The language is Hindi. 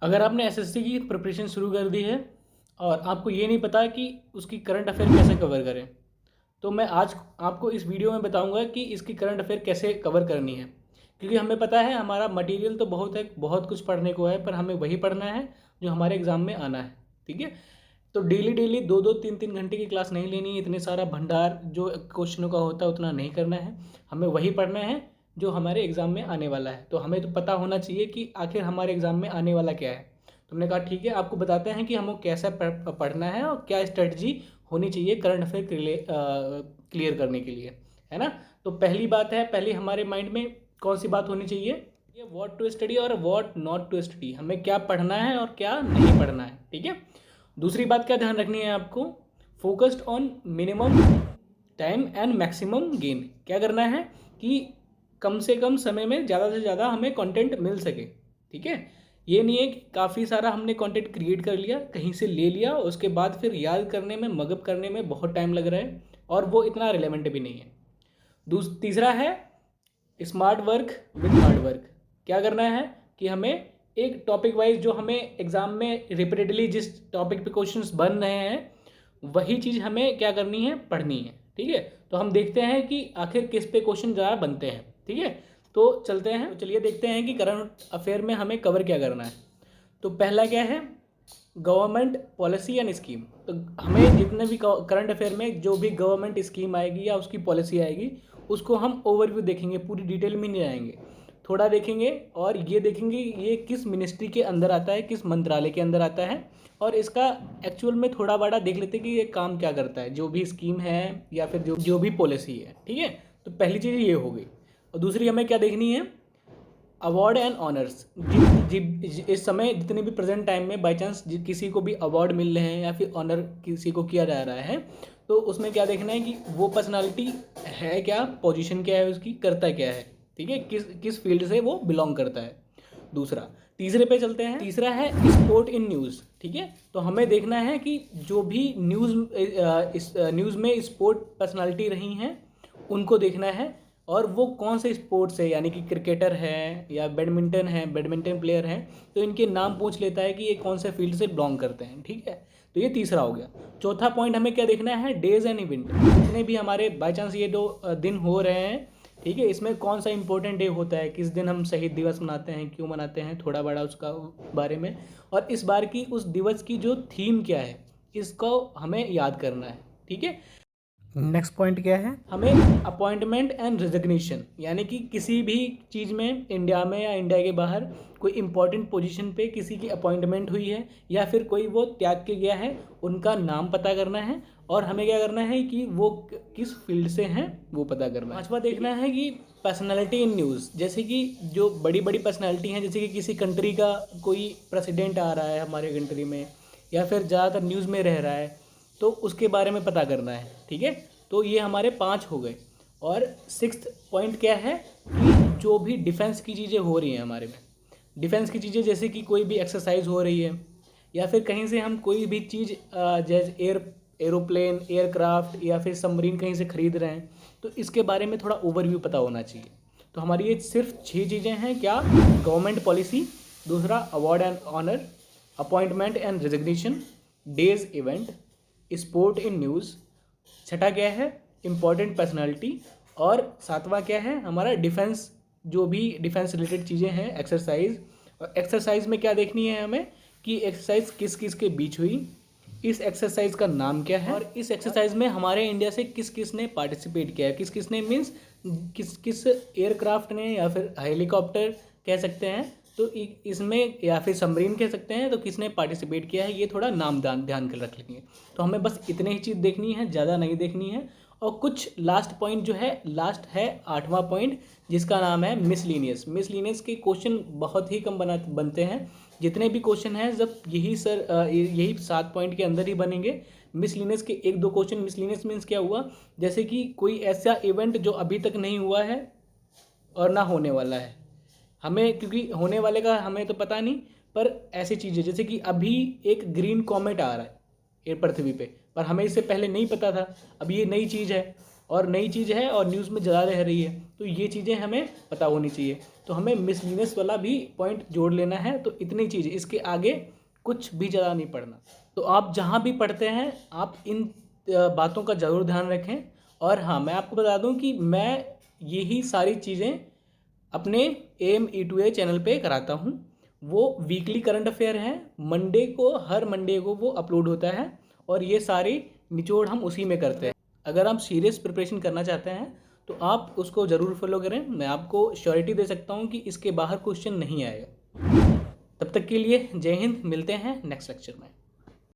अगर आपने एसएससी की प्रिपरेशन शुरू कर दी है और आपको ये नहीं पता कि उसकी करंट अफेयर कैसे कवर करें, तो मैं आज आपको इस वीडियो में बताऊंगा कि इसकी करंट अफेयर कैसे कवर करनी है। क्योंकि हमें पता है हमारा मटेरियल तो बहुत है, बहुत कुछ पढ़ने को है, पर हमें वही पढ़ना है जो हमारे एग्ज़ाम में आना है। ठीक है, तो डेली डेली 2-2 3-3 घंटे की क्लास नहीं लेनी है, इतने सारा भंडार जो क्वेश्चनों का होता है उतना नहीं करना है। हमें वही पढ़ना है जो हमारे एग्ज़ाम में आने वाला है। तो हमें तो पता होना चाहिए कि आखिर हमारे एग्ज़ाम में आने वाला क्या है। तो हमने कहा ठीक है, आपको बताते हैं कि हमको कैसा पढ़ना है और क्या स्ट्रेटजी होनी चाहिए करंट अफेयर क्लियर करने के लिए, है ना। तो पहली बात है, पहले हमारे माइंड में कौन सी बात होनी चाहिए, ये व्हाट टू स्टडी और व्हाट नॉट टू स्टडी, हमें क्या पढ़ना है और क्या नहीं पढ़ना है। ठीक है, दूसरी बात क्या ध्यान रखनी है आपको, focused on minimum time and maximum gain. क्या करना है कि कम से कम समय में ज़्यादा से ज़्यादा हमें कंटेंट मिल सके। ठीक है, ये नहीं है कि काफ़ी सारा हमने कंटेंट क्रिएट कर लिया, कहीं से ले लिया, उसके बाद फिर याद करने में, मगअप करने में बहुत टाइम लग रहा है और वो इतना रिलेवेंट भी नहीं है। तीसरा है smart work with hard work. क्या करना है कि हमें एक टॉपिक वाइज, जो हमें एग्जाम में रिपीटेडली जिस टॉपिक पे क्वेश्चंस बन रहे हैं वही चीज़ हमें क्या करनी है, पढ़नी है। ठीक है, तो हम देखते हैं कि आखिर किस पे क्वेश्चन ज़्यादा बनते हैं। ठीक है, तो चलते हैं, तो चलिए देखते हैं कि करंट अफेयर में हमें कवर क्या करना है। तो पहला क्या है, गवर्नमेंट पॉलिसी एंड स्कीम। तो हमें जितने भी करंट अफेयर में जो भी गवर्नमेंट स्कीम आएगी या उसकी पॉलिसी आएगी उसको हम ओवरव्यू देखेंगे, पूरी डिटेल में नहीं जाएंगे, थोड़ा देखेंगे और ये देखेंगे ये किस मिनिस्ट्री के अंदर आता है, किस मंत्रालय के अंदर आता है, और इसका एक्चुअल में थोड़ा बड़ा देख लेते हैं कि ये काम क्या करता है, जो भी स्कीम है या फिर जो भी पॉलिसी है। ठीक है, तो पहली चीज़ ये हो गई। और दूसरी हमें क्या देखनी है, अवार्ड एंड ऑनर्स। इस समय जितने भी प्रेजेंट टाइम में बाई चांस किसी को भी अवार्ड मिल रहे हैं या फिर ऑनर किसी को किया जा रहा है, तो उसमें क्या देखना है कि वो पर्सनालिटी है क्या, पोजीशन क्या है उसकी, करता क्या है। ठीक है, किस किस फील्ड से वो बिलोंग करता है। दूसरा, तीसरे पे चलते हैं। तीसरा है स्पोर्ट इन न्यूज़। ठीक है, तो हमें देखना है कि जो भी न्यूज़ में स्पोर्ट पर्सनालिटी रही हैं उनको देखना है, और वो कौन से स्पोर्ट्स है, यानी कि क्रिकेटर है या बैडमिंटन है, बैडमिंटन प्लेयर हैं, तो इनके नाम पूछ लेता है कि ये कौन से फील्ड से बिलोंग करते हैं। ठीक है, तो ये तीसरा हो गया। चौथा पॉइंट हमें क्या देखना है, डेज एंड इवेंट। जितने भी हमारे बाई चांस ये दो दिन हो रहे हैं, ठीक है, इसमें कौन सा इंपॉर्टेंट डे होता है, किस दिन हम शहीद दिवस मनाते हैं, क्यों मनाते हैं, थोड़ा बड़ा उसका बारे में, और इस बार की उस दिवस की जो थीम क्या है इसको हमें याद करना है। ठीक है, नेक्स्ट पॉइंट क्या है, हमें अपॉइंटमेंट एंड रिजग्नेशन, यानी कि किसी भी चीज़ में, इंडिया में या इंडिया के बाहर कोई इंपॉर्टेंट पोजीशन पे किसी की अपॉइंटमेंट हुई है या फिर कोई वो त्याग के गया है, उनका नाम पता करना है, और हमें क्या करना है कि वो किस फील्ड से हैं वो पता करना है। पांचवा देखना है कि पर्सनैलिटी इन न्यूज़, जैसे कि जो बड़ी बड़ी पर्सनैलिटी हैं, जैसे कि किसी कंट्री का कोई प्रेसिडेंट आ रहा है हमारे कंट्री में या फिर ज़्यादातर न्यूज़ में रह रहा है, तो उसके बारे में पता करना है। ठीक है, तो ये हमारे 5 हो गए। और सिक्स्थ पॉइंट क्या है कि जो भी डिफेंस की चीज़ें हो रही हैं हमारे में, डिफेंस की चीज़ें जैसे कि कोई भी एक्सरसाइज हो रही है या फिर कहीं से हम कोई भी चीज़ जैसे एरोप्लेन, एयरक्राफ्ट या फिर सबमरीन कहीं से ख़रीद रहे हैं, तो इसके बारे में थोड़ा ओवरव्यू पता होना चाहिए। तो हमारी ये सिर्फ 6 चीज़ें हैं। क्या, गवर्नमेंट पॉलिसी, दूसरा award and honour, appointment and recognition, days event, sport in news, छठा क्या है, इम्पॉर्टेंट पर्सनालिटी, और सातवां क्या है हमारा डिफेंस, जो भी डिफेंस रिलेटेड चीज़ें हैं, एक्सरसाइज। और एक्सरसाइज में क्या देखनी है हमें कि एक्सरसाइज किस किस के बीच हुई, इस एक्सरसाइज का नाम क्या है, और इस एक्सरसाइज में हमारे इंडिया से किस किस ने पार्टिसिपेट किया है, किस किस ने मीन्स किस किस एयरक्राफ्ट ने या फिर हेलीकॉप्टर कह सकते हैं, तो इसमें या फिर सबमरीन कह सकते हैं, तो किसने पार्टिसिपेट किया है, ये थोड़ा नाम ध्यान कर रख लेंगे। तो हमें बस इतने ही चीज़ देखनी है, ज़्यादा नहीं देखनी है। और कुछ लास्ट पॉइंट जो है, लास्ट है 8वां पॉइंट, जिसका नाम है मिसलीनियस। मिसलीनियस के क्वेश्चन बहुत ही कम बनते हैं, जितने भी क्वेश्चन हैं जब यही 7 पॉइंट के अंदर ही बनेंगे। मिसलीनियस के 1-2 क्वेश्चन, मिसलीनियस मीन्स क्या हुआ, जैसे कि कोई ऐसा इवेंट जो अभी तक नहीं हुआ है और ना होने वाला है, हमें क्योंकि होने वाले का हमें तो पता नहीं, पर ऐसी चीज़ें जैसे कि अभी एक ग्रीन कॉमेट आ रहा है ये पृथ्वी पे, पर हमें इससे पहले नहीं पता था, अब ये नई चीज़ है और नई चीज़ है और न्यूज़ में ज़्यादा रह रही है, तो ये चीज़ें हमें पता होनी चाहिए। तो हमें मिसलिनियस वाला भी पॉइंट जोड़ लेना है। तो इतनी चीज़, इसके आगे कुछ भी ज़्यादा नहीं पढ़ना। तो आप जहाँ भी पढ़ते हैं आप इन बातों का ज़रूर ध्यान रखें। और हाँ, मैं आपको बता दूं कि मैं यही सारी चीज़ें अपने AME2A चैनल पे कराता हूँ। वो वीकली करंट अफेयर है, हर मंडे को वो अपलोड होता है और ये सारी निचोड़ हम उसी में करते हैं। अगर आप सीरियस प्रिपरेशन करना चाहते हैं तो आप उसको ज़रूर फॉलो करें। मैं आपको श्योरिटी दे सकता हूँ कि इसके बाहर क्वेश्चन नहीं आएगा। तब तक के लिए जय हिंद, मिलते हैं नेक्स्ट लेक्चर में।